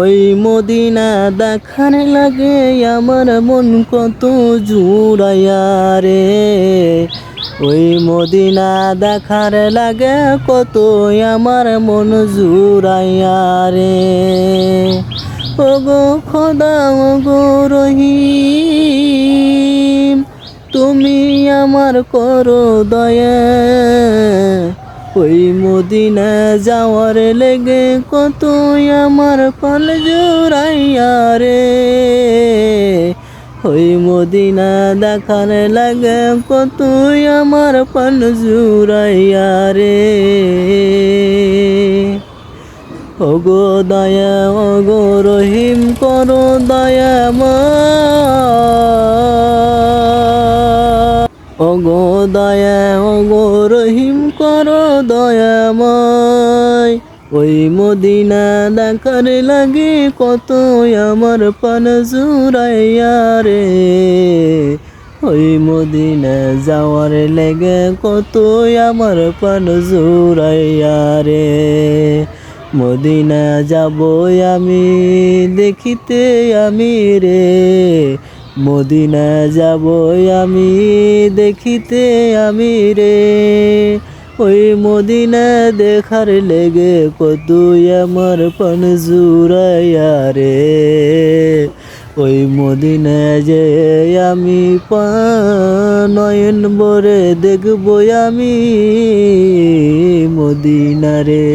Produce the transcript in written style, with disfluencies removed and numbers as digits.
ওই মদিনা দেখার লাগে আমার মন কত জুড়াইয়া রে। ওই মদিনা দেখার লাগে কত আমার মন জুড়াইয়া রে। ওগো খোদা ওগো রহিম, তুমি আমার করো দয়া। ওই মদিনা যাওয়ার লেগে কত আমার পাল জোড়াইয়া রে। ওই মদিনা দেখার লাগে কত আমার পাল জোড়াইয়া রে। ওগো দয়া ওগো রহিম করো দয়াময়। ওগো দয়া ওগো রহিম করো দয়াময়। ওই মদিনা দেখার লাগে কত আমার পান জুড়াইয়া রে। ওই মদিনা যাওয়ার লেগে কত আমার পান জুড়াইয়া রে। মদিনা যাব আমি দেখিতে আমি রে। মদিনা যাব আমি দেখিতে আমি রে। ওই মদিনা দেখার লেগে কত আমার পান জুড়াইয়া রে। ওই মদিনা যে আমি নয়ন ভরে দেখব আমি মদিনা রে।